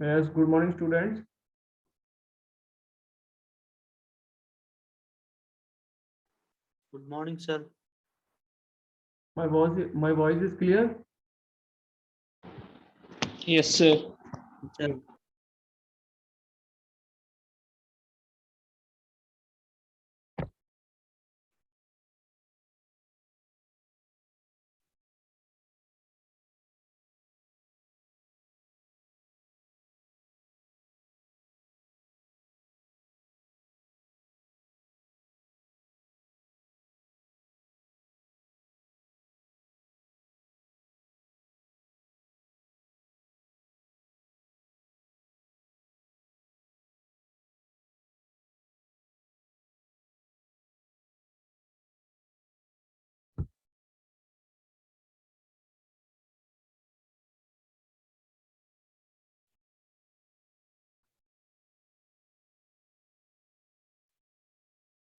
Yes, good morning, students. Good morning, sir. My voice is clear. Yes, sir. Sir. Okay.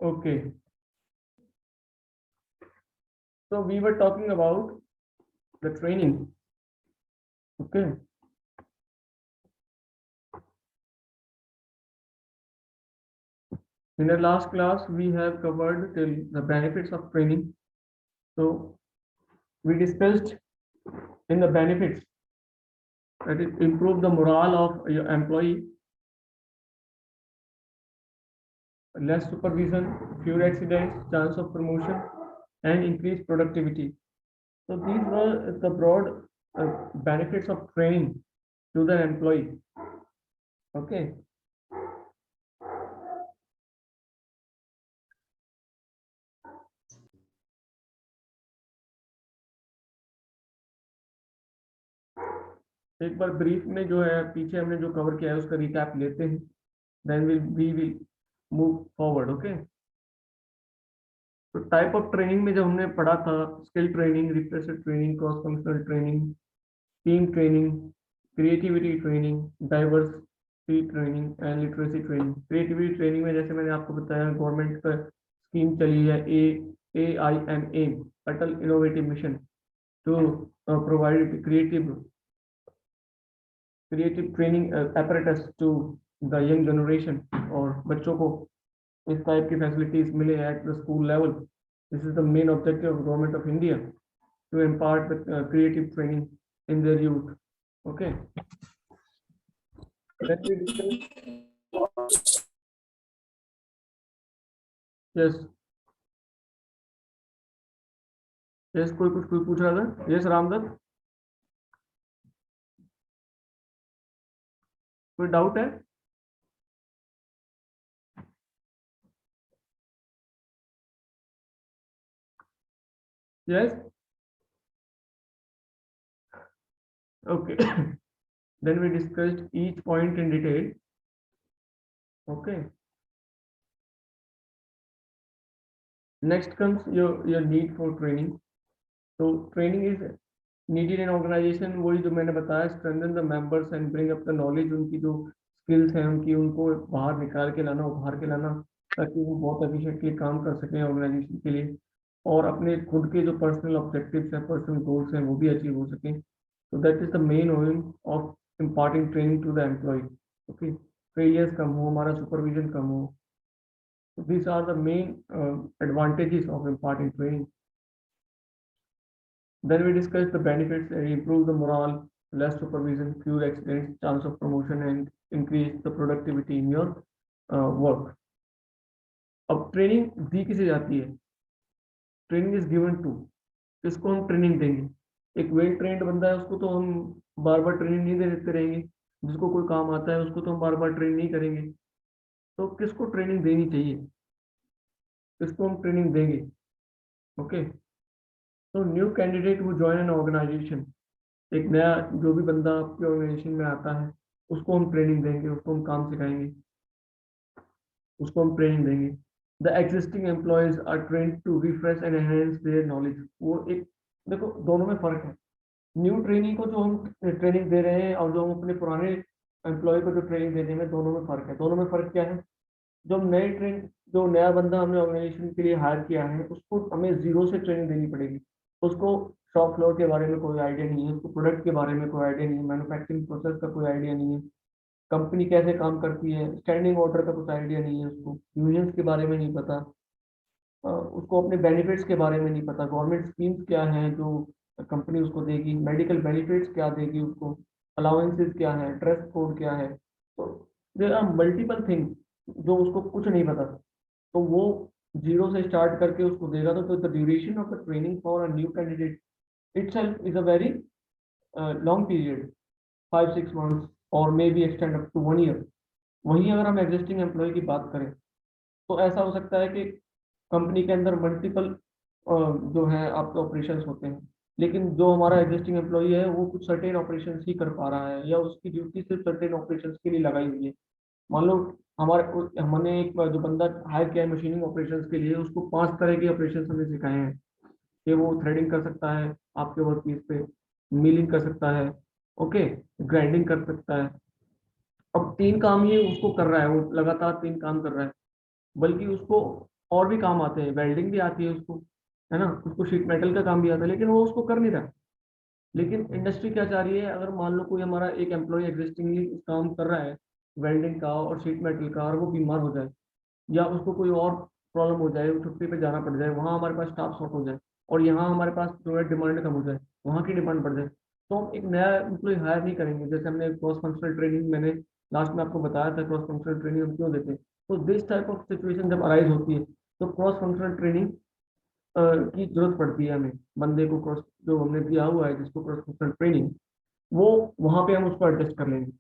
Okay. So we were talking about the training. Okay. In the last class, we have covered till the benefits of training. So we discussed in the benefits that it improve the morale of your employee, less supervision, fewer accidents, chance of promotion, and increased productivity. So these were the broad benefits of training to the employee. Okay. एक बार brief में जो है पीछे हमने जो cover किया है उसका रिकैप लेते हैं, then we will move forward. Okay. तो टाइप ऑफ ट्रेनिंग में जब हमने पढ़ा था skill training, refresher training, cross functional training, team training, creativity training, diversity training and literacy training. Creativity training में जैसे मैंने आपको बताया गवर्नमेंट का स्कीम चली है AIMA, Atal innovative mission, to provide creative training apparatus to the young generation. और बच्चों को इस टाइप की फैसिलिटीज मिले at the school level. This is the main objective of government of India to impart the creative training in their youth. Okay. Yes yes, कोई पूछ रहा था. यस रामदत्त, कोई डाउट है? Yes. Okay. Then we discussed each point in detail. Okay. Next comes your need for training. So training is needed in organization. वही जो मैंने बताया, strengthen the members and bring up the knowledge. उनकी जो skills हैं उनकी उनको बाहर निकाल के लाना, उभार के लाना, ताकि वो बहुत efficiently काम कर सकें organization के लिए, और अपने खुद के जो personal objectives हैं, personal goals हैं, वो भी achieve हो सकें. So that is the main aim of imparting training to the employee. Okay. Failures कम हो, हमारा supervision कम हो. So these are the main advantages of imparting training. Then we discussed the benefits and improve the morale, less supervision, fewer accidents, chance of promotion, and increase the productivity in your work. अब training दी किसे जाती है? Training is given to. किसको हम training देंगे? एक well trained बंदा है, उसको तो हम बार बार ट्रेनिंग नहीं देते रहेंगे. जिसको कोई काम आता है उसको तो हम बार बार ट्रेन नहीं करेंगे. तो किसको ट्रेनिंग देनी चाहिए, किसको हम ट्रेनिंग देंगे? ओके. तो न्यू कैंडिडेट वो ज्वाइन एन ऑर्गेनाइजेशन. एक नया जो भी बंदा आपके ऑर्गेनाइजेशन में आता है उसको हम ट्रेनिंग देंगे, उसको हम काम सिखाएंगे, उसको हम ट्रेनिंग देंगे. The existing employees are trained to refresh and enhance their knowledge. वो एक, देखो दोनों में फर्क है. न्यू ट्रेनिंग को जो हम ट्रेनिंग दे रहे हैं और जो हम अपने पुराने एम्प्लॉय को जो ट्रेनिंग दे रहे हैं, दोनों में फर्क है. दोनों में फर्क क्या है? जो हम नए ट्रेन जो नया बंदा हमने ऑर्गेनाइजेशन के लिए हायर किया है उसको हमें जीरो से ट्रेनिंग देनी पड़ेगी. उसको शॉप फ्लोर के बारे में कोई आइडिया नहीं है, उसको प्रोडक्ट के बारे में कोई आइडिया नहीं है, मैन्युफैक्चरिंग प्रोसेस का कोई आइडिया नहीं है, कंपनी कैसे काम करती है, स्टैंडिंग ऑर्डर का कुछ आइडिया नहीं है उसको, यूनियंस के बारे में नहीं पता, उसको अपने बेनिफिट्स के बारे में नहीं पता, गवर्नमेंट स्कीम्स क्या हैं जो कंपनी उसको देगी, मेडिकल बेनिफिट्स क्या देगी उसको, अलाउंसेस क्या है, ड्रेस कोड क्या है। तो देयर आर मल्टीपल थिंग्स जो उसको कुछ नहीं पता। तो वो जीरो से स्टार्ट करके उसको देगा, तो the duration of the training for a new candidate itself is a very long period, 5-6 months और may be extend up to 1 year। वहीं अगर हम एग्जिस्टिंग एम्प्लॉय की बात करें तो ऐसा हो सकता है कि कंपनी के अंदर मल्टीपल जो है आपके ऑपरेशंस होते हैं, लेकिन जो हमारा एग्जिस्टिंग एम्प्लॉय है वो कुछ सर्टेन ऑपरेशंस ही कर पा रहा है, या उसकी ड्यूटी सिर्फ सर्टेन ऑपरेशंस के लिए लगाई हुई है। मान लो हमने एक जो बंदा हायर किया है मशीनिंग ऑपरेशंस के लिए, उसको 5 तरह के ऑपरेशंस हमने सिखाए हैं कि वो थ्रेडिंग कर सकता है आपके वर्क पीस पे, मिलिंग कर सकता है, ओके, ग्राइंडिंग कर सकता है। अब 3 काम ये उसको कर रहा है, वो लगातार 3 काम कर रहा है, बल्कि उसको और भी काम आते हैं, वेल्डिंग भी आती है उसको, है ना, उसको शीट मेटल का काम भी आता है, लेकिन वो उसको कर नहीं रहा। लेकिन इंडस्ट्री क्या चाह रही है, अगर मान लो कोई हमारा एक एम्प्लॉय एग्जिस्टिंगली काम कर रहा है वेल्डिंग का और शीट मेटल का, और वो बीमार हो जाए या उसको कोई और प्रॉब्लम हो जाए, वो छुट्टी पे जाना पड़ जाए, वहाँ हमारे पास स्टाफ शॉर्ट हो जाए, और यहाँ हमारे पास जो है डिमांड कम हो जाए, वहाँ की डिमांड बढ़ जाए, तो हम एक नया एम्प्लॉय हायर नहीं करेंगे। जैसे हमने क्रॉस फंक्शनल ट्रेनिंग, मैंने लास्ट में आपको बताया था क्रॉस फंक्शनल ट्रेनिंग हम क्यों देते हैं। तो दिस टाइप ऑफ सिचुएशन जब अराइज होती है तो क्रॉस फंक्शनल ट्रेनिंग की जरूरत पड़ती है हमें। बंदे को क्रॉस जो हमने दिया हुआ है जिसको क्रॉस फंक्शनल ट्रेनिंग, वो वहाँ पे हम उसको एडजस्ट कर लेंगे।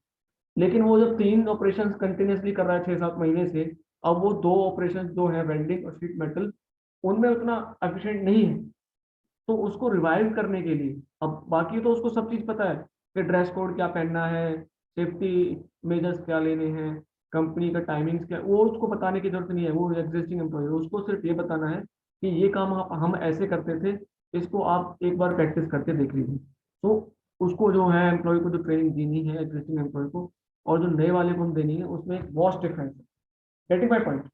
लेकिन वो जब 3 ऑपरेशन कंटिन्यूसली कर रहा है 6-7 महीने से, अब वो 2 ऑपरेशन जो है वेल्डिंग और शीट मेटल, उनमें उतना एफिशिएंट नहीं है, तो उसको रिवाइव करने के लिए, अब बाकी तो उसको सब चीज पता है कि ड्रेस कोड क्या पहनना है, सेफ्टी मेजर्स क्या लेने हैं, कंपनी का टाइमिंग्स क्या, वो उसको बताने की जरूरत नहीं है। वो एग्जिस्टिंग एम्प्लॉय, उसको सिर्फ ये बताना है कि ये काम हम ऐसे करते थे, इसको आप एक बार प्रैक्टिस करके देख लीजिए। तो उसको जो है एम्प्लॉय को जो ट्रेनिंग देनी है एग्जिस्टिंग एम्प्लॉय को, और जो नए वाले को हम देनी है, उसमें एक वॉस्ट डिफरेंस है। Getting my point?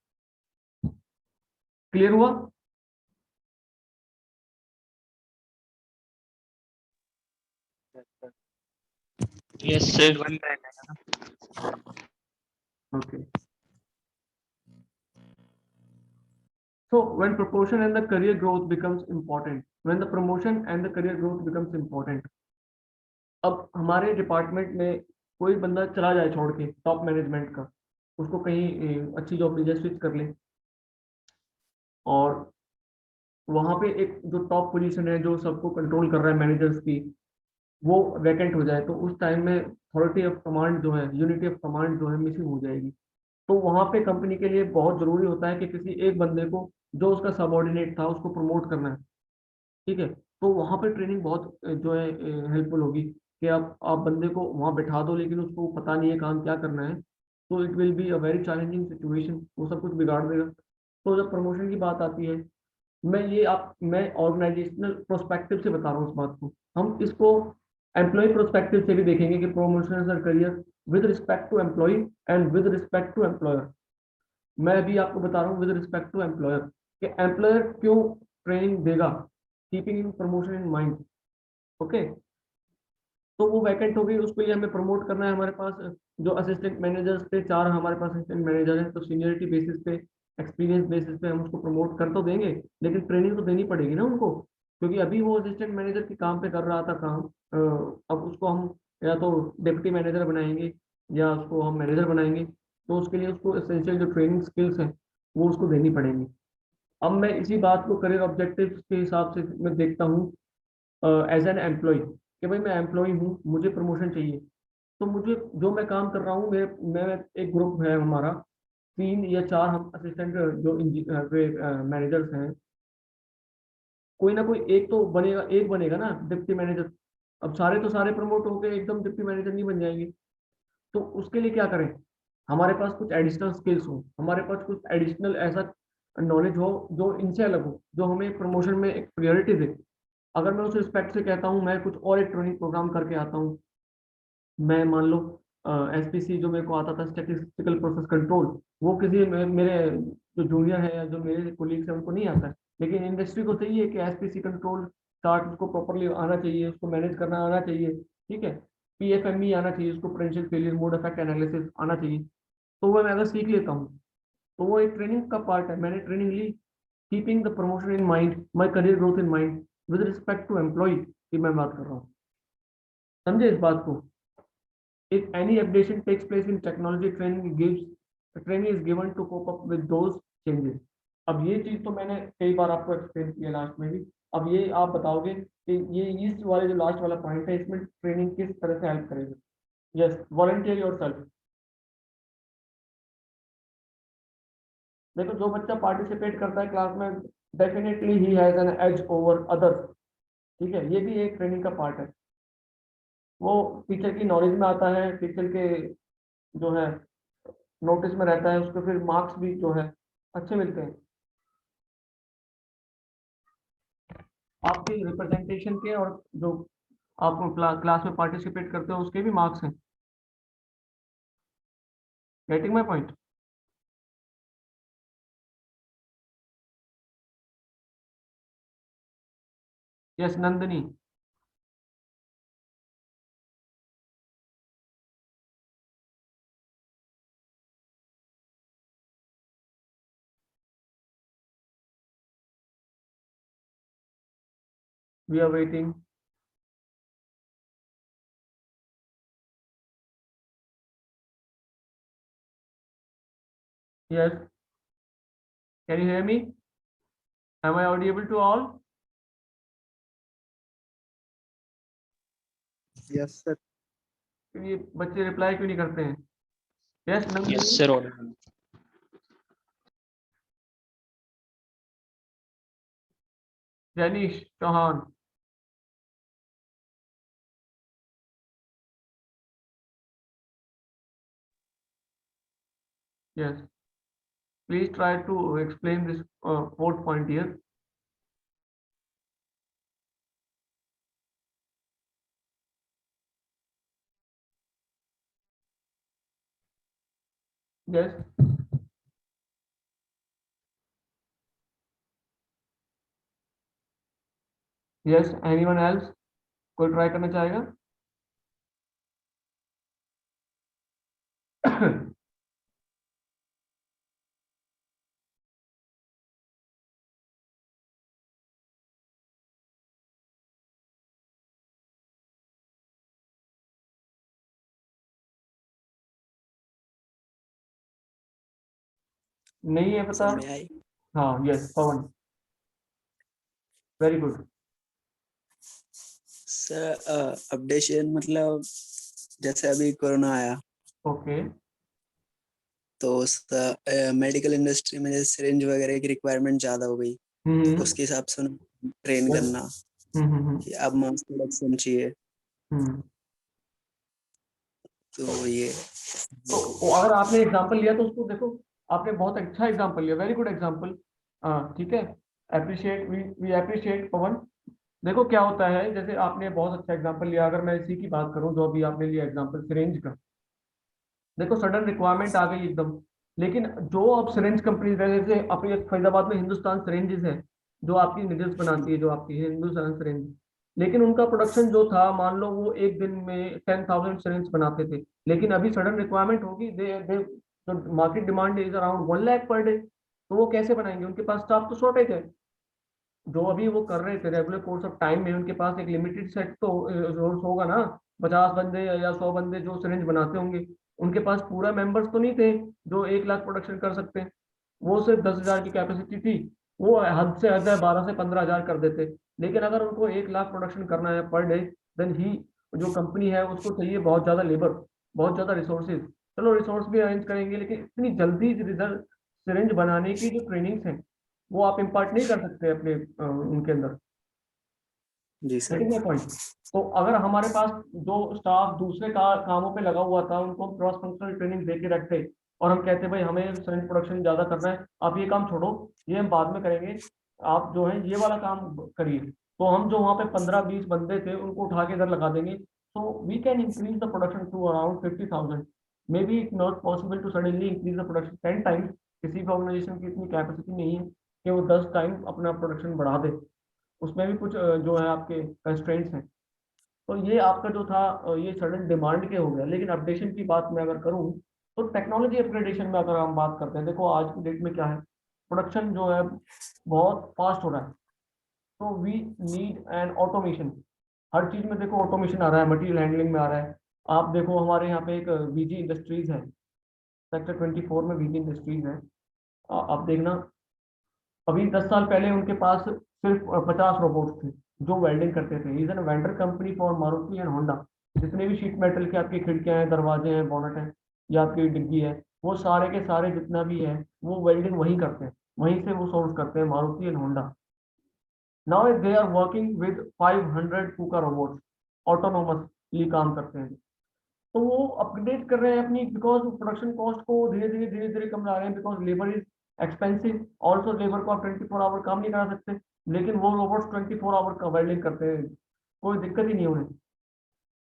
क्लियर हुआ? Yes, sir. One okay. So when promotion and the career growth becomes important, when the promotion and the career growth becomes important, अब हमारे डिपार्टमेंट में कोई बंदा चला जाए छोड़ के टॉप मैनेजमेंट का, उसको कहीं अच्छी जॉब मिल जाए, स्विच कर ले, और वहां पे एक जो टॉप पोजीशन है जो सबको कंट्रोल कर रहा है मैनेजर्स की, वो वैकेंट हो जाए, तो उस टाइम में अथॉरिटी ऑफ कमांड जो है, यूनिटी ऑफ कमांड जो है, मिसिंग हो जाएगी। तो वहां पे कंपनी के लिए बहुत जरूरी होता है कि किसी एक बंदे को जो उसका सबऑर्डिनेट था उसको प्रमोट करना है, ठीक है। तो वहां पे ट्रेनिंग बहुत जो है हेल्पफुल होगी कि आप बंदे को वहां बैठा दो, लेकिन उसको पता नहीं है काम क्या करना है, तो it will be a very challenging situation, वो सब कुछ बिगाड़ देगा। तो जब प्रमोशन की बात आती है, मैं ऑर्गेनाइजेशनल प्रोस्पेक्टिव से बता रहा हूँ इस बात को, हम इसको एम्प्लॉय प्रोस्पेक्टिव से भी देखेंगे कि प्रमोशन और career with respect to employ and with respect to employer. मैं अभी आपको बता रहा हूँ विद रिस्पेक्ट टू एम्प्लॉयर कि एम्प्लॉयर क्यों ट्रेनिंग देगा, keeping in promotion in mind, okay. तो वो वैकेंट हो गई, उसके लिए हमें प्रमोट करना है। हमारे पास जो असिस्टेंट मैनेजर्स थे, 4 हमारे पास असिस्टेंट मैनेजर हैं, तो सीनियरिटी बेसिस पे, एक्सपीरियंस बेसिस पे हम उसको प्रमोट कर तो देंगे, लेकिन ट्रेनिंग तो देनी पड़ेगी ना उनको, क्योंकि अभी वो असिस्टेंट मैनेजर के काम पे कर रहा था काम, अब उसको हम या तो डिप्टी मैनेजर बनाएंगे या उसको हम मैनेजर बनाएंगे, तो उसके लिए उसको एसेंशियल जो ट्रेनिंग स्किल्स हैं वो उसको देनी पड़ेंगी। अब मैं इसी बात को करियर ऑब्जेक्टिव्स के हिसाब से मैं देखता हूँ एज एन एम्प्लॉय, कि भाई मैं एम्प्लॉय हूँ, मुझे प्रमोशन चाहिए, तो मुझे जो मैं काम कर रहा हूँ, मैं एक ग्रुप है हमारा, 3 या 4 हम असिस्टेंट जो मैनेजर्स हैं, कोई ना कोई एक तो बनेगा, एक बनेगा ना डिप्टी मैनेजर। अब सारे तो सारे प्रमोट होकर एकदम डिप्टी मैनेजर नहीं बन जाएंगे, तो उसके लिए क्या करें, हमारे पास कुछ एडिशनल स्किल्स हो, हमारे पास कुछ एडिशनल ऐसा नॉलेज हो जो इनसे अलग हो, जो हमें प्रमोशन में एक प्रायोरिटी दे। अगर मैं उस रिस्पेक्ट से कहता हूँ मैं कुछ और एक ट्रेनिंग प्रोग्राम करके आता हूँ, मैं मान लो एसपीसी जो मेरे को आता था, स्टैटिस्टिकल प्रोसेस कंट्रोल, वो किसी मेरे जो जूनियर है या जो मेरे कोलीग्स हैं उनको नहीं आता है, लेकिन इंडस्ट्री को चाहिए कि एसपीसी कंट्रोल चार्ट उसको प्रॉपरली आना चाहिए, उसको मैनेज करना आना चाहिए, ठीक है। PFME आना चाहिए उसको, potential failure mode effect analysis आना चाहिए। तो वो मैं अगर सीख लेता हूँ तो वो एक ट्रेनिंग का पार्ट है। मैंने ट्रेनिंग ली, keeping the promotion in mind, my career growth in mind, with respect to employ की मैं बात कर रहा हूँ। समझे इस बात को? If any updation takes place in technology, training is given to cope up with those changes. अब ये चीज तो मैंने कई बार आपको एक्सप्लेन किया लास्ट में भी। अब ये आप बताओगे कि ये इस वाले जो लास्ट वाला पॉइंट है, इसमें ट्रेनिंग किस तरह से हेल्प करेगी? Yes, volunteer yourself. देखो, जो बच्चा पार्टिसिपेट करता है क्लास में, definitely he has an edge over others. ठीक है, ये भी एक ट्रेनिंग का पार्ट है। वो टीचर की नॉलेज में आता है, टीचर के जो है नोटिस में रहता है, उसको फिर मार्क्स भी जो है अच्छे मिलते हैं। आपके रिप्रेजेंटेशन के और जो आप क्लास में पार्टिसिपेट करते हो उसके भी मार्क्स हैं। Getting my point? Yes Nandini. We are waiting. Yes, can you hear me? Am I audible to all? Yes sir. ये बच्चे रिप्लाई क्यों नहीं करते हैं? Yes Yes, Nandini. sir. Audible. Jainish Chauhan. Yes, please try to explain this fourth point here. Yes, yes, anyone else? कोई try करना चाहेगा? नहीं है पता? सर मैं आई। हाँ, yes Pavan, very good. Sir updation मतलब जैसे अभी कोरोना आया ओके। तो मेडिकल इंडस्ट्री में जैसे सिरिंज वगैरह की रिक्वायरमेंट ज्यादा हो गई, तो उसके हिसाब से ट्रेन Yes. करना कि अब मास प्रोडक्शन चाहिए, हम्म। तो ये तो अगर आपने एग्जांपल लिया तो उसको देखो, आपने बहुत अच्छा एग्जांपल लिया, वेरी गुड एग्जांपल। हाँ ठीक है, अप्रिशिएट, वी अप्रिशिएट पवन। देखो क्या होता है, जैसे आपने बहुत अच्छा एग्जांपल लिया, अगर मैं इसी की बात करूं जो अभी आपने लिया एग्जांपल सिरेंज का। देखो सडन रिक्वायरमेंट आ गई एकदम, लेकिन जो अब सिरेंज कंपनी जैसे अपने फरीदाबाद में हिंदुस्तान सिरेंजेस है, जो आपकी निडल्स बनाती है, जो आपकी है हिंदुस्तान सिरेंज, लेकिन उनका प्रोडक्शन जो था, मान लो वो एक दिन में 10,000 सिरेंज बनाते थे, लेकिन अभी सडन रिक्वायरमेंट होगी, दे जो market demand is around 1 lakh per day, तो वो कैसे बनाएंगे? उनके पास स्टाफ तो शॉर्टेज है। जो अभी वो कर रहे थे रेगुलर कोर्स ऑफ टाइम में, उनके पास एक लिमिटेड सेट तो रिसोर्स होगा ना, 50 बंदे या 100 बंदे जो सिरिंज बनाते होंगे, उनके पास पूरा मेंबर्स तो नहीं थे जो 1 लाख प्रोडक्शन कर सकते हैं। वो सिर्फ 10,000 की कैपेसिटी थी, वो हद से हद है 12 से 15 हजार कर देते। लेकिन अगर उनको 1 लाख प्रोडक्शन करना है पर डे, देन ही जो कंपनी है उसको चाहिए बहुत ज्यादा लेबर, बहुत ज्यादा रिसोर्सेज। चलो रिसोर्स भी अरेंज करेंगे, लेकिन इतनी जल्दी रिजल्ट सिरिंज बनाने की जो ट्रेनिंग्स हैं वो आप इम्पार्ट नहीं कर सकते अपने उनके अंदर। जी सर। लेकिन ये पॉइंट, तो अगर हमारे पास जो स्टाफ दूसरे कामों पे लगा हुआ था, उनको क्रॉस फंक्शनल ट्रेनिंग दे के रखते, और हम कहते भाई हमें सिरिंज प्रोडक्शन ज्यादा करना है, आप ये काम छोड़ो, ये हम बाद में करेंगे, आप जो है ये वाला काम करिए, तो हम जो वहाँ पे 15-20 बंदे थे उनको उठा के इधर लगा देंगे। तो we can increase the production to around 50,000। May be it not possible to suddenly increase the production 10 times. किसी भी ऑर्गेनाइजेशन की इतनी कैपेसिटी नहीं है कि वो 10 टाइम अपना प्रोडक्शन बढ़ा दे। उसमें भी कुछ जो है आपके कंस्ट्रेंट्स हैं। तो ये आपका जो था ये सडन डिमांड के हो गया। लेकिन अपडेशन की बात मैं अगर करूँ तो टेक्नोलॉजी अपग्रेडेशन में अगर हम बात करते हैं, देखो आज की डेट में क्या है, प्रोडक्शन जो है बहुत फास्ट हो रहा है, तो वी नीड एन ऑटोमेशन। हर चीज में देखो ऑटोमेशन आ रहा है, मटेरियल हैंडलिंग में आ रहा है। आप देखो हमारे यहाँ पे एक वीजी इंडस्ट्रीज है, सेक्टर 24 में वीजी इंडस्ट्रीज है। आप देखना, अभी 10 साल पहले उनके पास सिर्फ 50 रोबोट थे जो वेल्डिंग करते थे। Is an vendor company for Maruti and Honda. जितने भी शीट मेटल के आपकी खिड़कियां हैं, दरवाजे हैं, बोनट है या आपकी डिग्गी है, वो सारे के सारे जितना भी है वो वेल्डिंग वहीं करते हैं, वहीं से वो सोर्स करते हैं, Maruti and Honda. Now they are working with 500 Kuka robots, autonomously काम करते हैं। तो वो अपग्रेड कर रहे हैं अपनी, बिकॉज प्रोडक्शन कॉस्ट को धीरे धीरे कम ला रहे हैं, because labour is expensive. Also labour को आप 24 आवर काम नहीं करा सकते, लेकिन वो रोबोट्स 24 आवर का वेल्डिंग करते हैं, कोई दिक्कत ही नहीं उन्हें।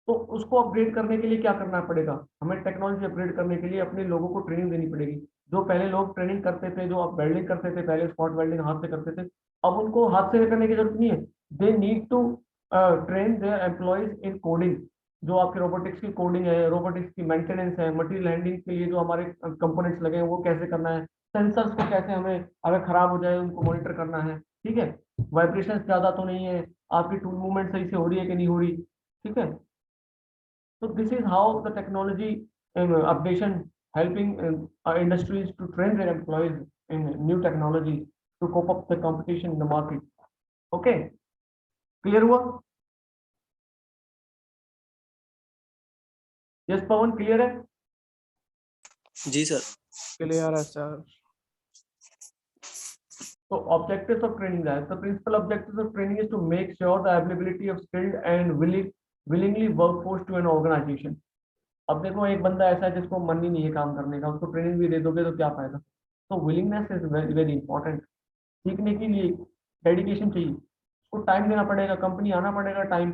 तो उसको अपग्रेड करने के लिए क्या करना पड़ेगा, हमें टेक्नोलॉजी अपग्रेड करने के लिए अपने लोगों को ट्रेनिंग देनी पड़ेगी। जो पहले लोग ट्रेनिंग करते थे, जो आप वेल्डिंग करते थे पहले, स्पॉट वेल्डिंग हाथ से करते थे, अब उनको हाथ से करने की जरूरत नहीं है। They need to train their employees in coding. जो आपके रोबोटिक्स की कोडिंग है, रोबोटिक्स की मेंटेनेंस है, मटेरियल हैंडलिंग के लिए जो हमारे कंपोनेंट्स लगे हैं वो कैसे करना है, सेंसर्स को कैसे हमें अगर खराब हो जाए उनको मॉनिटर करना है, ठीक है, वाइब्रेशन ज्यादा तो नहीं है, आपकी टूल मूवमेंट सही से हो रही है कि नहीं हो रही, ठीक है। So this is how the technology updation helping industries to train their employees in new technology to cope up the competition in the market. Okay, clear हुआ? Yes, Pawan, clear है? जी सर। क्लियर है sir. So objectives of training that the principal objectives of training is to make sure the availability of skilled and willingly workforce to an organization. अब देखो एक बंदा ऐसा है जिसको मन ही नहीं है काम करने का, उसको ट्रेनिंग भी दे दोगे तो क्या फायदा। तो willingness is very very important. सीखने के लिए डेडिकेशन चाहिए, उसको टाइम देना पड़ेगा, कंपनी आना पड़ेगा टाइम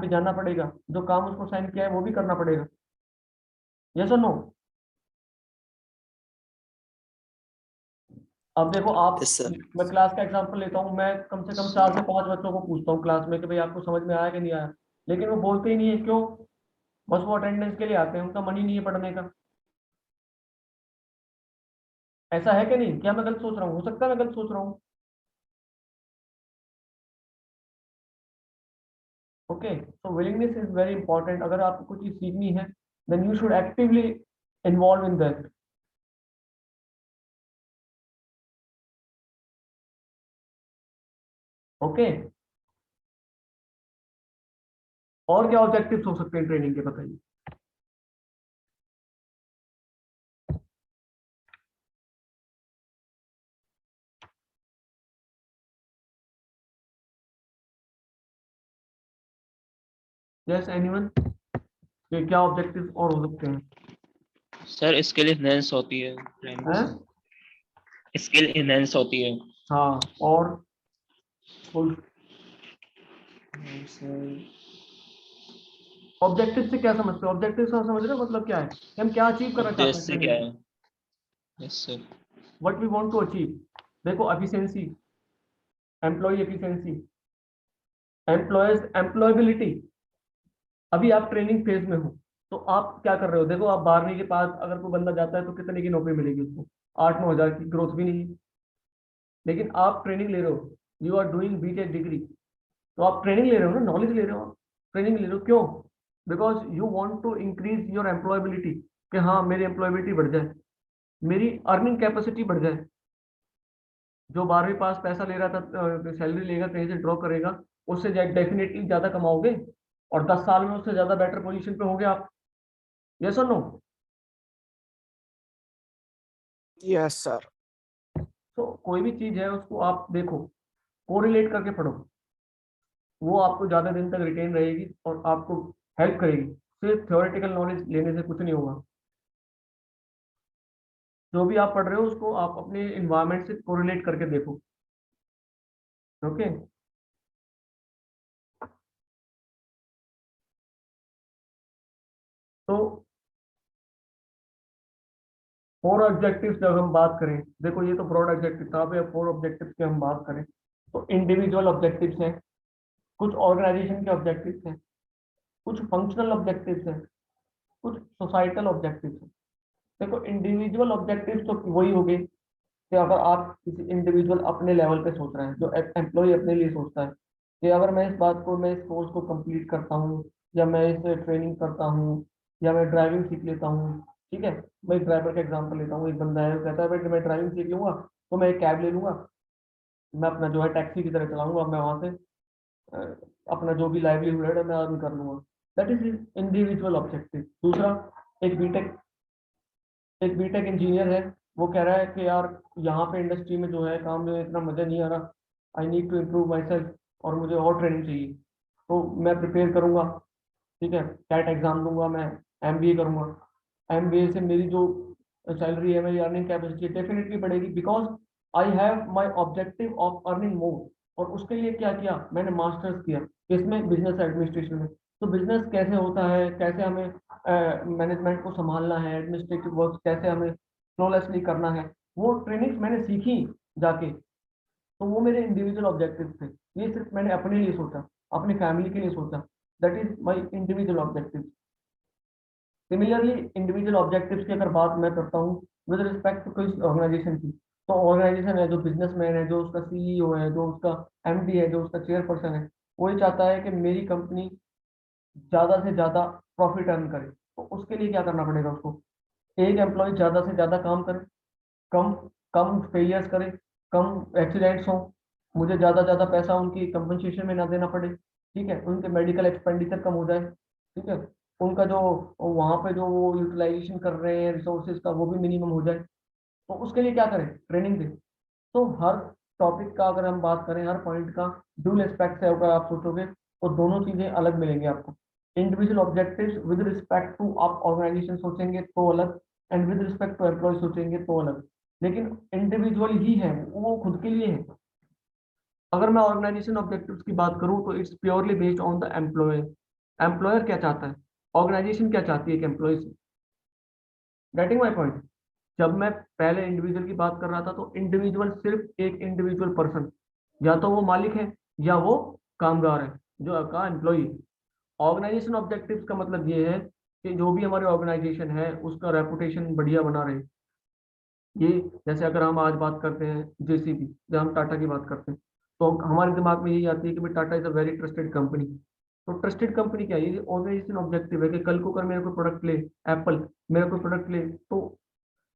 पे जाना पड़ेगा, जो काम उसको साइन किया है वो भी करना पड़ेगा। यस और नो? अब देखो आप, यस सर। मैं क्लास का एग्जांपल लेता हूँ, मैं कम से कम 4 से 5 बच्चों को पूछता हूँ क्लास में कि भाई आपको समझ में आया कि नहीं आया, लेकिन वो बोलते ही नहीं है। क्यों? बस वो अटेंडेंस के लिए आते हैं, उनका मन ही नहीं है पढ़ने का। ऐसा है कि नहीं? क्या मैं गलत सोच रहा हूँ? हो सकता है मैं गलत सोच रहा हूँ। Okay, so willingness is very important. अगर आपको कुछ चीज सीखनी है then you should actively involve in that. Okay, और क्या ऑब्जेक्टिव्स हो सकते हैं ट्रेनिंग के, बताइए। यस एनीवन, ये क्या ऑब्जेक्टिव्स और हो सकते हैं? सर स्किल इनहेंस होती है ट्रेनिंग हैं? से, स्किल इनहेंस होती है। हाँ, और ऑब्जेक्टिव से क्या समझते हो? ऑब्जेक्टिव से समझ रहे हो मतलब क्या है कि हम क्या अचीव करना चाहते हैं उद्देश्य क्या ट्रेनिंग है? में, yes sir. What we want to achieve. देखो efficiency, employ efficiency, employees employability. अभी आप ट्रेनिंग फेज में हो, तो आप क्या कर रहे हो? देखो आप 12वीं के पास अगर कोई बंदा जाता है तो कितने की नौकरी मिलेगी उसको? 8-9 हज़ार की, ग्रोथ भी नहीं है। लेकिन आप ट्रेनिंग ले रहे हो, you are doing BTech degree, तो आप ट्रेनिंग ले रहे हो ना, नॉलेज ले रहे हो, आप ट्रेनिंग ले रहे हो। क्यों? Because you want to increase your employability, कि हाँ मेरी एम्प्लॉयबिलिटी बढ़ जाए, मेरी अर्निंग कैपेसिटी बढ़ जाए। जो 12वीं पास पैसा ले रहा था, सैलरी लेगा कहीं से ड्रॉ करेगा, उससे डेफिनेटली ज्यादा कमाओगे और 10 साल में उससे ज्यादा बेटर पोजीशन पे होगे आप। यस और नो? Yes sir. तो कोई भी चीज है उसको आप देखो, कोरिलेट करके पढ़ो, वो आपको ज्यादा दिन तक रिटेन रहेगी और आपको हेल्प करेगी। सिर्फ थ्योरेटिकल नॉलेज लेने से कुछ नहीं होगा। जो भी आप पढ़ रहे हो उसको आप अपने इन्वायरमेंट से कोरिलेट करके देखो। ओके, तो 4 ऑब्जेक्टिव्स जब हम बात करें, देखो ये तो ब्रॉड ऑब्जेक्टिव था, अब 4 ऑब्जेक्टिव्स की हम बात करें तो इंडिविजुअल ऑब्जेक्टिव्स हैं, कुछ ऑर्गेनाइजेशन के ऑब्जेक्टिव्स हैं, कुछ फंक्शनल ऑब्जेक्टिव्स हैं, कुछ सोसाइटल ऑब्जेक्टिव्स हैं। देखो इंडिविजुअल ऑब्जेक्टिव्स तो वही हो गए कि अगर आप किसी इंडिविजुअल अपने लेवल पे सोच रहे हैं, जो एम्प्लॉय अपने लिए सोचता है कि अगर मैं इस बात को, मैं इस कोर्स को कंप्लीट करता हूँ, या मैं इस ट्रेनिंग करता हूँ, या मैं ड्राइविंग सीख लेता हूँ। ठीक है, मैं एक ड्राइवर का एग्जांपल लेता हूँ। एक बंदा है, वो कहता है भाई मैं ड्राइविंग सीख लूंगा तो मैं एक कैब ले लूंगा, मैं अपना जो है टैक्सी की तरह चलाऊंगा, मैं वहां से अपना जो भी लाइवलीहुड है मैं अर्न कर लूंगा। That is individual objective. दूसरा, एक बीटेक एक बीटेक इंजीनियर है, वो कह रहा है कि यार यहाँ पे इंडस्ट्री में जो है काम में इतना मजा नहीं आ रहा, I need to improve my self, और मुझे और ट्रेनिंग चाहिए। तो मैं प्रिपेयर करूंगा, ठीक है, कैट एग्जाम दूंगा, मैं एमबीए करूंगा। एमबीए से मेरी जो सैलरी है, मेरी अर्निंग कैपेसिटी डेफिनेटली बढ़ेगी, because I have my objective of earning more. और उसके लिए क्या किया, मैंने मास्टर्स किया इसमें, बिजनेस एडमिनिस्ट्रेशन में। तो बिजनेस कैसे होता है, कैसे हमें मैनेजमेंट को संभालना है, एडमिनिस्ट्रेटिव वर्क कैसे हमें फ्लॉलेसली करना है, वो ट्रेनिंग्स मैंने सीखी जाके। तो वो मेरे इंडिविजुअल ऑब्जेक्टिव थे। ये सिर्फ मैंने अपने लिए सोचा, अपनी फैमिली के लिए सोचा। That is my individual objective. Similarly individual objectives की अगर बात मैं करता हूँ विद रिस्पेक्ट टू किस ऑर्गेनाइजेशन की, तो ऑर्गेनाइजेशन है, जो बिजनेसमैन है, जो उसका सीईओ है, जो उसका एमडी है, जो उसका चेयरपर्सन है, वो ये चाहता है कि मेरी कंपनी ज्यादा से ज्यादा प्रॉफिट अर्न करे। तो उसके लिए क्या करना पड़ेगा उसको, एक एम्प्लॉय ज्यादा से ज्यादा काम करे, कम कम फेलियर्स करे, कम एक्सीडेंट्स हो, मुझे ज्यादा ज्यादा पैसा उनकी कंपनसेशन में ना देना पड़े। ठीक है, उनके मेडिकल एक्सपेंडिचर कम हो जाए। ठीक है, उनका जो वहां पे जो वो यूटिलाइजेशन कर रहे हैं रिसोर्सेज का, वो भी मिनिमम हो जाए। तो उसके लिए क्या करें, ट्रेनिंग दें। तो हर टॉपिक का अगर हम बात करें, हर पॉइंट का ड्यूल एस्पेक्ट है, अगर आप सोचोगे तो दोनों चीजें अलग मिलेंगी आपको। Individual objectives with respect to आप ऑर्गेनाइजेशन सोचेंगे तो अलग, and with respect to employ सोचेंगे तो अलग। लेकिन इंडिविजुअल ही है, वो खुद के लिए है। अगर मैं ऑर्गेनाइजेशन ऑब्जेक्टिव्स की बात करूं तो it's purely based on the employ. Employer क्या चाहता है, ऑर्गेनाइजेशन क्या चाहती है एक एम्प्लॉय से। Getting my point. जब मैं पहले इंडिविजुअल की बात कर रहा था, तो इंडिविजुअल सिर्फ एक इंडिविजुअल पर्सन, या तो वो मालिक है या वो कामगार है, जो आपका एम्प्लॉई। ऑर्गेनाइजेशन ऑब्जेक्टिव्स का मतलब ये है कि जो भी हमारे ऑर्गेनाइजेशन है उसका रेपुटेशन बढ़िया बना रहे। ये जैसे अगर हम आज बात करते हैं जेसीबी, जब हम टाटा की बात करते हैं, तो हमारे दिमाग में यही आती है कि भाई Tata is a very trusted company. तो ट्रस्टेड कंपनी क्या है, ये ऑर्गेनाइजेशन ऑब्जेक्टिव है कि कल को अगर मेरा कोई प्रोडक्ट ले, एप्पल मेरा कोई प्रोडक्ट ले, तो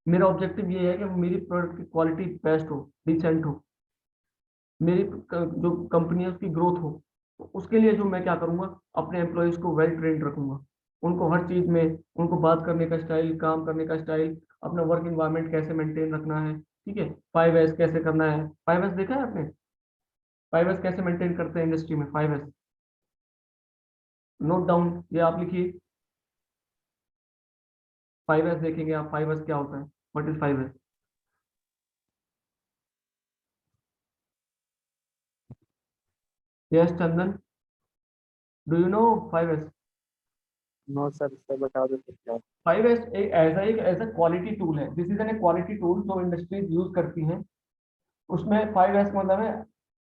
मेरा ऑब्जेक्टिव ये है कि मेरी प्रोडक्ट की क्वालिटी बेस्ट हो, डिसेंट हो, मेरी जो कंपनी है उसकी ग्रोथ हो। तो उसके लिए जो मैं क्या करूंगा, अपने एम्प्लॉयज को वेल ट्रेंड रखूंगा, उनको हर चीज में, उनको बात करने का स्टाइल, काम करने का स्टाइल, अपना वर्क इन्वायरमेंट कैसे मेंटेन रखना है। ठीक है, 5S कैसे करना है, 5S देखा है आपने, 5S कैसे मेंटेन करते हैं इंडस्ट्री में, 5S नोट डाउन, ये आप लिखिए। 5S देखेंगे आप, 5S क्या होता है, what is 5S। Yes Chandan, do you know 5S। No sir, इससे बता दो तो क्या। 5S एक ऐसा क्वालिटी टूल है, this is an quality tool जो इंडस्ट्रीज यूज करती हैं। उसमें 5S का मतलब है,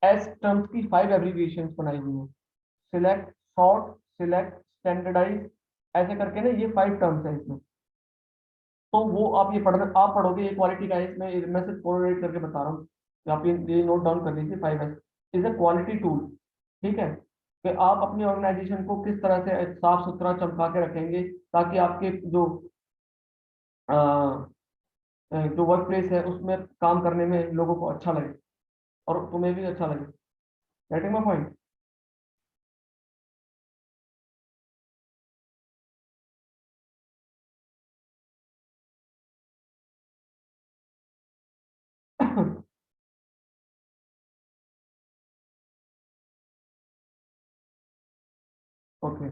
एस टर्म्स की 5 एब्रीविएशंस बनाई हुई हैं। सिलेक्ट, सॉर्ट, सिलेक्ट, स्टैंडर्डाइज, ऐसे करके ना ये 5 टर्म्स हैं इसमें। तो वो आप ये पढ़ना, आप पढ़ोगे, ये क्वालिटी का है इसमें, मैं सिर्फ कोरिलेट करके बता रहा हूँ। आप ये नोट डाउन कर लीजिए, 5S is a quality tool. ठीक है, कि आप अपनी ऑर्गेनाइजेशन को किस तरह से साफ सुथरा चमका के रखेंगे, ताकि आपके जो वर्क प्लेस है उसमें काम करने में लोगों को अच्छा लगे, और तुम्हें भी अच्छा लगे। Getting my point. Okay,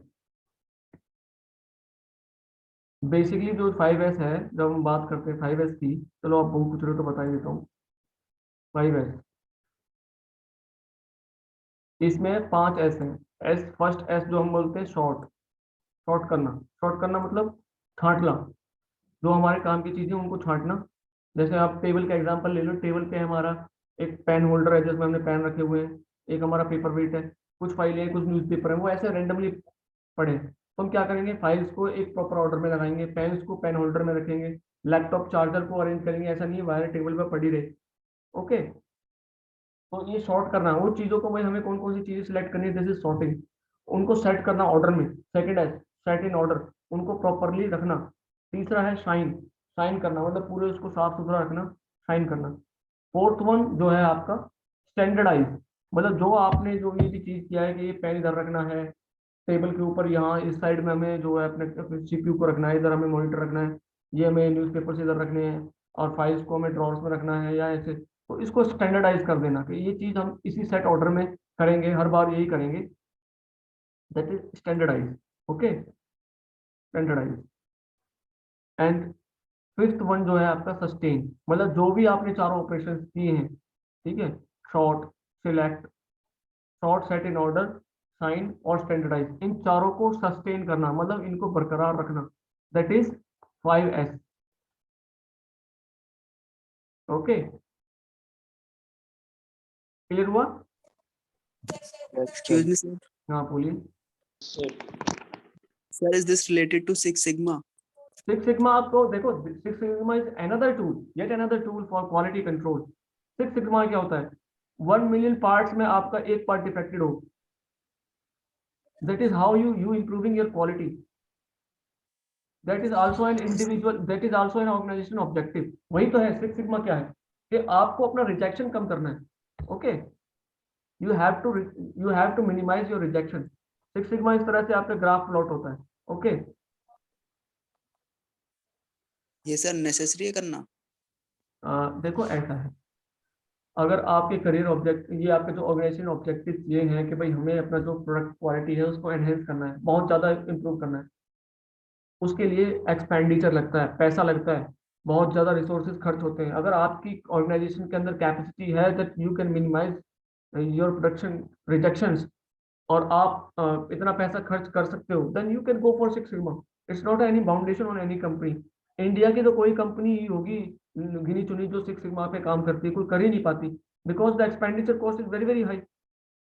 basically जो 5S है, जब हम बात करते हैं 5S की, चलो आप बहुत कुछ रहे हो तो बता ही देता हूँ। 5S, इसमें 5S हैं। एस, फर्स्ट एस जो हम बोलते हैं शॉर्ट, शॉर्ट करना। शॉर्ट करना मतलब छांटना, जो हमारे काम की चीजें उनको छांटना। जैसे आप टेबल का एग्जांपल ले लो, टेबल पे हमारा एक पेन होल्डर है जिसमें हमने पेन रखे हुए हैं, एक हमारा पेपर वेट है, कुछ फाइलें हैं, कुछ न्यूज़पेपर है, वो ऐसे रेंडमली पड़े हैं। तो हम क्या करेंगे, फाइल्स को एक प्रॉपर ऑर्डर में लगाएंगे, पेन्स को पेन होल्डर में रखेंगे, लैपटॉप चार्जर को अरेंज करेंगे, ऐसा नहीं है वायर टेबल पर पड़ी रहे। ओके, तो ये सॉर्ट करना है वो चीज़ों को, भाई हमें कौन कौन सी चीज़ें सेलेक्ट करनी है, दिस इज सॉर्टिंग। उनको सेट करना ऑर्डर में, सेकंड है सेट इन ऑर्डर, उनको प्रॉपरली रखना। तीसरा है शाइन, शाइन करना मतलब पूरे उसको साफ सुथरा रखना, शाइन करना। फोर्थ वन जो है आपका स्टैंडर्डाइज, मतलब जो आपने जो ये चीज़ किया है कि ये पेन इधर रखना है टेबल के ऊपर, यहाँ इस साइड में हमें जो है अपने सीपीयू को रखना है, इधर हमें मॉनिटर रखना है, ये हमें न्यूज़पेपर्स इधर रखने हैं, और फाइल्स को हमें ड्रॉर्स में रखना है या ऐसे। तो इसको स्टैंडर्डाइज कर देना कि ये चीज़ हम इसी सेट ऑर्डर में करेंगे, हर बार यही करेंगे, that is standardise. Okay, standardise. And fifth one जो है आपका सस्टेन, मतलब जो भी आपने चारों ऑपरेशन किए हैं, ठीक है, sort, select, sort, set in order, shine और स्टैंडर्डाइज, इन चारों को सस्टेन करना मतलब इनको बरकरार रखना, that is 5S। Okay, clear हुआ? एक्सक्यूज मी सर, हाँ बोलिए। Sir, sir is this related to six sigma? Six sigma आपको देखो, six sigma is another tool, yet another tool for quality control. Six sigma क्या होता है, 1 million parts में आपका एक पार्ट डिफेक्टेड हो, that is how you improving your quality. That is also an individual, that is also an organisation objective. वही तो है सिक्स सिग्मा, क्या है कि आपको अपना रिजेक्शन कम करना है। Okay, you have to minimise your rejection. Six sigma इस तरह से आपका ग्राफ प्लॉट होता है। ओके, ये सर नेसेसरी है करना? देखो ऐसा है, अगर आपके करियर ऑब्जेक्ट, ये आपके जो ऑर्गेनाइजेशन ऑब्जेक्टिव ये हैं कि भाई हमें अपना जो प्रोडक्ट क्वालिटी है उसको एनहेंस करना है, बहुत ज़्यादा इंप्रूव करना है, उसके लिए एक्सपेंडिचर लगता है, पैसा लगता है, बहुत ज़्यादा रिसोर्सेज खर्च होते हैं। अगर आपकी ऑर्गेनाइजेशन के अंदर कैपेसिटी है that you can minimise your production rejections, और आप इतना पैसा खर्च कर सकते हो, then you can go for six sigma. It's not any boundation on any company. India की तो कोई कंपनी ही होगी गिनी चुनी जो सिक्स सिग्मा पे काम करती है, कोई कर ही नहीं पाती, because the expenditure cost is very very high.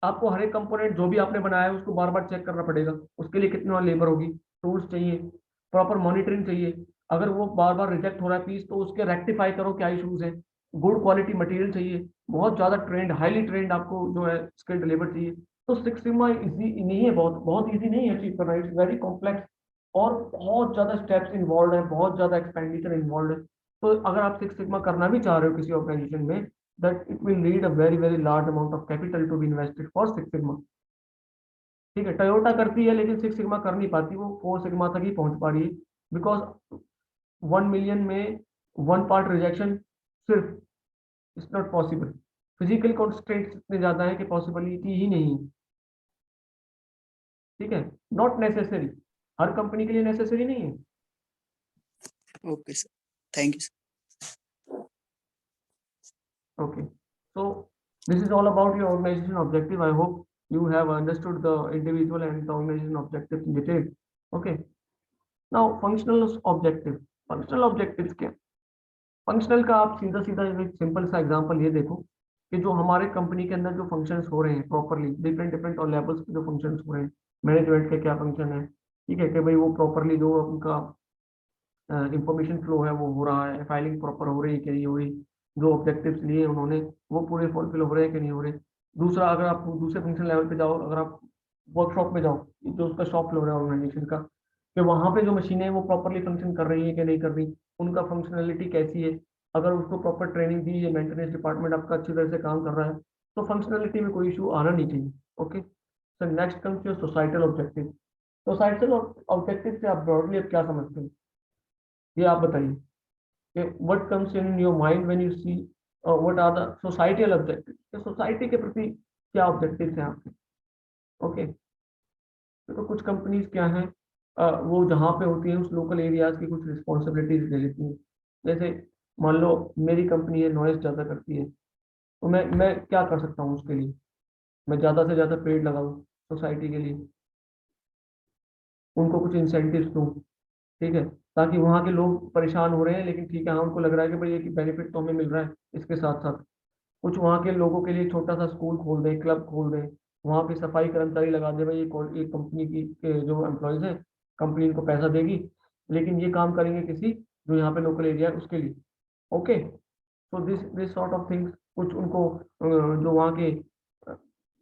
आपको हर एक कंपोनेंट जो भी आपने बनाया है उसको बार बार चेक करना पड़ेगा, उसके लिए कितना लेबर होगी, टूल्स चाहिए, प्रॉपर मॉनिटरिंग चाहिए, अगर वो बार बार रिजेक्ट हो रहा है पीस तो उसके रेक्टिफाई करो क्या इशूज है, गुड क्वालिटी मटेरियल चाहिए, बहुत ज़्यादा ट्रेंड, हाईली ट्रेंड आपको जो है स्किल्ड लेबर चाहिए। तो सिक्स सिग्मा इजी नहीं है, बहुत बहुत इजी नहीं है अचीव करना, इट्स वेरी कॉम्प्लेक्स, और बहुत ज़्यादा स्टेप्स इन्वॉल्व है, बहुत ज़्यादा एक्सपेंडिचर इन्वॉल्व है। तो अगर आप सिक्स सिग्मा करना भी चाह रहे हो किसी ऑर्गेनाइजेशन में, that it will need a very very large amount of capital to be invested for Six Sigma। ठीक है, टोयोटा करती है लेकिन सिक्स सिग्मा कर नहीं पाती, वो फोर सिग्मा तक ही पहुंच पा रही है, बिकॉज 1 मिलियन में वन पार्ट रिजेक्शन सिर्फ, it's not possible. Physical constants इतने ज्यादा है कि पॉसिबिलिटी ही नहीं है। ठीक है, नॉट नेसेसरी, हर कंपनी के लिए नेसेसरी नहीं है। Okay sir, thank you. Okay, so this is all about your organization objective. I hope you have understood the individual and the organization objectives in detail. Okay, now functional objective, functional objectives क्या? Functional का आप सीधा सीधा एक simple सा example ये देखो कि जो हमारे कंपनी के अंदर जो फंक्शंस हो रहे हैं प्रॉपरली, डिफरेंट डिफरेंट और लेवल्स के जो फंक्शंस हो रहे हैं, मैनेजमेंट के क्या फंक्शन है, ठीक है, कि भाई वो प्रॉपरली जो उनका इंफॉर्मेशन फ्लो है वो हो रहा है, फाइलिंग प्रॉपर हो रही है कि नहीं हो रही, जो ऑब्जेक्टिव्स लिए उन्होंने वो पूरे फुलफिल हो रहे हैं कि नहीं हो रहे। दूसरा, अगर आप दूसरे फंक्शन लेवल पे जाओ, अगर आप वर्कशॉप में जाओ, जो उसका शॉप फ्लोर है ऑर्गेनाइजेशन का, कि वहाँ पे जो मशीनें हैं वो प्रॉपरली फंक्शन कर रही है कि नहीं कर रही, उनका फंक्शनलिटी कैसी है, अगर उसको प्रॉपर ट्रेनिंग दी है, मेंटेनेंस डिपार्टमेंट आपका अच्छी तरह से काम कर रहा है, तो फंक्शनलिटी में कोई इशू आना नहीं चाहिए। Okay, sir next comes your societal objective. Societal objective से आप ब्रॉडली अब क्या समझते हैं, ये आप बताइए कि what comes in your mind when you see what are the societal objective, society के प्रति क्या ऑब्जेक्टिव्स हैं आपके। ओके, तो कुछ कंपनीज क्या हैं, वो जहाँ पे होती हैं उस लोकल एरियाज की कुछ रिस्पॉन्सिबिलिटीज ले लेती हैं। जैसे मान लो मेरी कंपनी है, नॉइज ज़्यादा करती है, तो मैं क्या कर सकता हूँ उसके लिए, मैं ज़्यादा से ज़्यादा पेड़ लगाऊँ सोसाइटी के लिए, उनको कुछ इंसेंटिव्स दूँ, ठीक है, ताकि वहाँ के लोग परेशान हो रहे हैं लेकिन ठीक है, हाँ उनको लग रहा है कि भाई एक बेनिफिट तो हमें मिल रहा है, इसके साथ साथ कुछ वहाँ के लोगों के लिए छोटा सा स्कूल खोल दें, क्लब खोल दें, वहाँ पे सफाई कर्मचारी लगा दे, भाई एक कंपनी की के जो एम्प्लॉयज हैं कंपनी इनको पैसा देगी, लेकिन ये काम करेंगे किसी जो यहाँ पे लोकल एरिया है उसके लिए। Okay, so this sort of things, कुछ उनको जो वहाँ के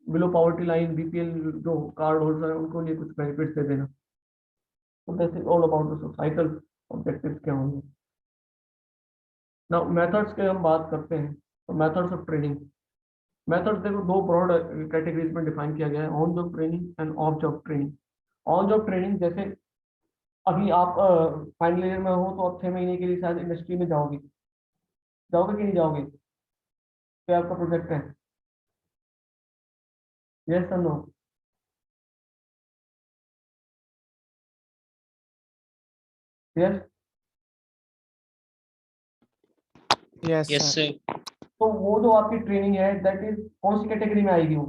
बिलो पॉवर्टी लाइन बीपीएल जो कार्ड होल्डर है उनको लिए कुछ बेनिफिट्स दे देना। तो this is all about the societal objectives क्या होंगे। नाउ मेथड्स के हम बात करते हैं, तो मेथड्स ऑफ ट्रेनिंग। मेथड्स देखो दो ब्रॉड कैटेगरीज में डिफाइन किया गया है, on job training end of job training. On job training जैसे अभी आप फाइनल ईयर में हो तो आप 6 महीने के लिए शायद इंडस्ट्री में जाओगे, जाओगे कि नहीं जाओगे, क्या आपका प्रोजेक्ट है? यस और no? Yes. Yes, yes sir. sir. तो वो जो आपकी ट्रेनिंग है दैट इज कौन सी कैटेगरी में आएगी वो?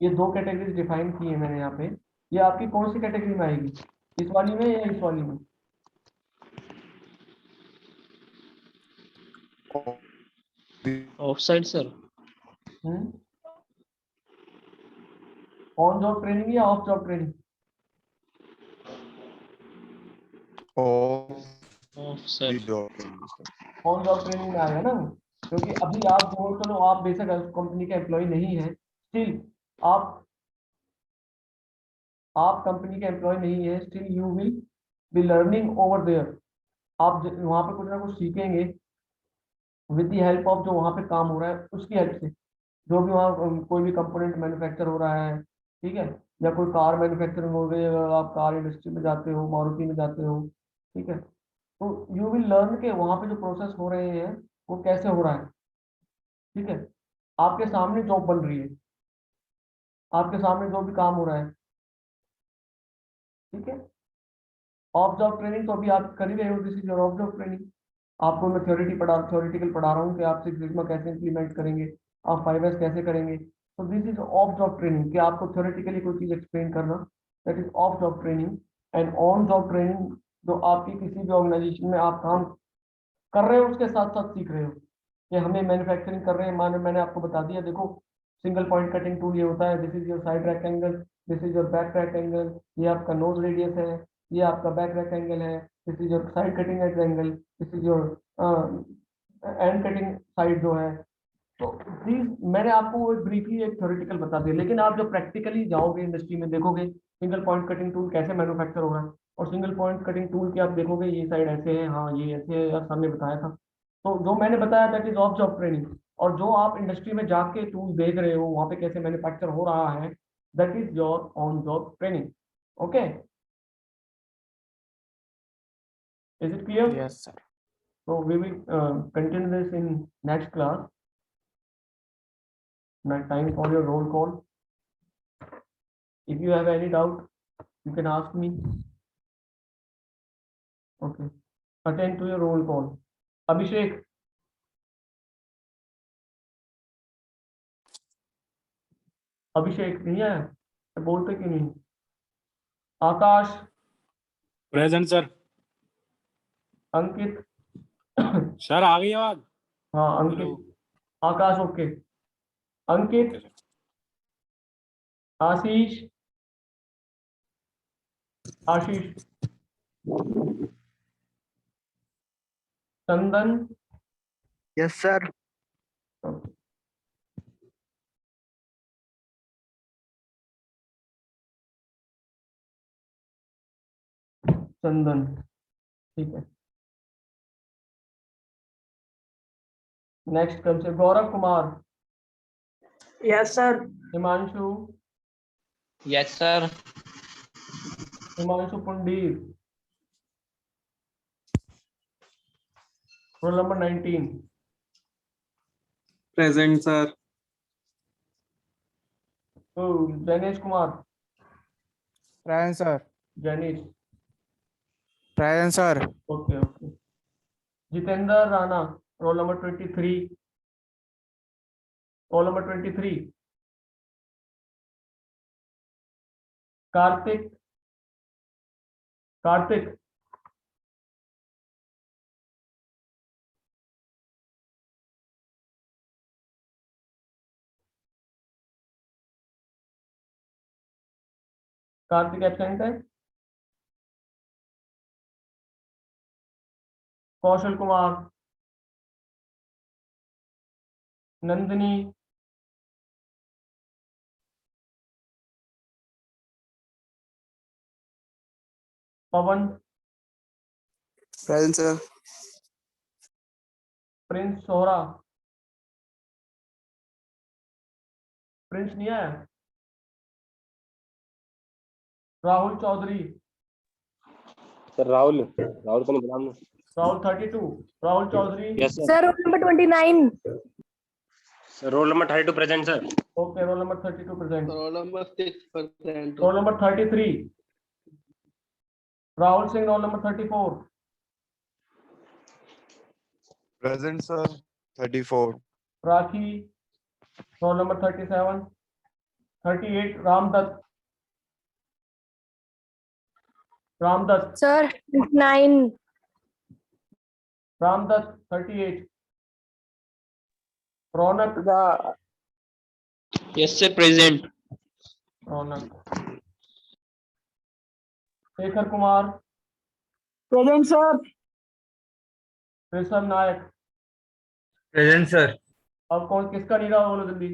ये दो कैटेगरीज डिफाइन की है मैंने यहाँ पे, ये आपकी कौन सी कैटेगरी में आएगी, इस वाली में या इस वाली में? Offside sir. On job training या off job training? Offside. On job training में आएगा ना वो? क्योंकि अभी आप जो चलो आप बेशक कंपनी के एम्प्लॉय नहीं है, स्टिल आप कंपनी के एम्प्लॉय नहीं है, still you will be learning over there. आप वहाँ पे कुछ ना कुछ सीखेंगे विद दी हेल्प ऑफ जो वहाँ पे काम हो रहा है उसकी हेल्प से। जो भी वहाँ कोई भी कंपोनेंट मैन्युफैक्चर हो रहा है, ठीक है, या कोई कार मैन्युफैक्चरिंग हो रही है, अगर आप कार इंडस्ट्री में जाते हो, मारुति में जाते हो, ठीक है, तो यू विल लर्न के वहाँ पे जो प्रोसेस हो रहे हैं वो कैसे हो रहा है। ठीक है, आपके सामने जॉब बन रही है, आपके सामने जो भी काम हो रहा है, ठीक है। ऑफ जॉब ट्रेनिंग तो अभी आप कर ही रहे हो, this is your of job training. आपको मैं थ्योरेटिकल पढ़ा रहा हूँ कि आप सिक्स सिग्मा कैसे इंप्लीमेंट करेंगे, आप 5S कैसे करेंगे। तो this is of job training, कि आपको थ्योरेटिकली कोई चीज एक्सप्लेन करना, that is of job training. And on job training जो आपकी किसी भी ऑर्गेनाइजेशन में आप काम कर रहे हो उसके साथ साथ सीख रहे हो, कि हमें मैन्युफैक्चरिंग कर रहे हैं, माने मैंने आपको बता दिया, देखो सिंगल पॉइंट कटिंग टूल ये होता है, this is your side rack angle, this is your back rack angle, ये आपका नोज रेडियस है, ये आपका बैक रैक एंगल है, this is your side cutting edge angle, this is your and cutting side जो है। तो प्लीज मैंने आपको वो ब्रीफली एक थ्योरेटिकल बता दिया, लेकिन आप जब प्रैक्टिकली जाओगे इंडस्ट्री में देखोगे सिंगल पॉइंट कटिंग टूल कैसे मैन्युफैक्चर हो रहा है, और सिंगल पॉइंट कटिंग टूल की आप देखोगे ये साइड ऐसे है, हाँ ये ऐसे है, यार सामने बताया था। तो जो मैंने बताया that is of job training, और जो आप इंडस्ट्री में जाके टूल देख रहे हो वहाँ पे कैसे मैन्युफैक्चर हो रहा है, that is your on job training. Okay, is it clear? Yes, sir. So we will continue this in next class. Now time for your roll call. If you have any doubt, you can ask me. Okay. Attend to your roll call. Abhishek. Abhishek नहीं है, बोलते क्यों नहीं? Akash. Present sir. Ankit. Sir आ गई आवाज? हाँ hello. Ankit. Akash okay. Ankit. Ashish. Ashish. Chandan. Yes, sir. Chandan ठीक है। नेक्स्ट कम से Gaurav Kumar. Yes, sir. Himanshu. Yes sir. Himanshu Pundir. Roll number 19। Present, sir. तो Jainesh Kumar. Present, sir. Jainish Present, sir. Okay okay. Jitendra Rana. Roll number 23। Roll number 23। Kartik. Kartik. Kartik absent है। Kaushal Kumar, Nandini, Pawan, present sir. प्रिंस सोहरा, प्रिंस नहीं आया। राहुल चौधरी, सर राहुल को नहीं बुलाना। Rahul 32, Rahul Chaudhary. Yes sir. Sir, roll number 29. Sir roll number 32 present sir. Okay, roll number 32 present. Roll number 6%. Roll number 33, Rahul Singh, roll number 34। Present, sir. 34. Rakhi, roll number 37। 38, Ramdatt, Ramdatt, Sir, 9. Ramdatt 38। Raunak, Yes, sir. Present. रौनक। Shekhar Kumar, present sir. Rishabh Nayak. Present sir. अब कौन किसका नहीं रहा, बोलो जल्दी।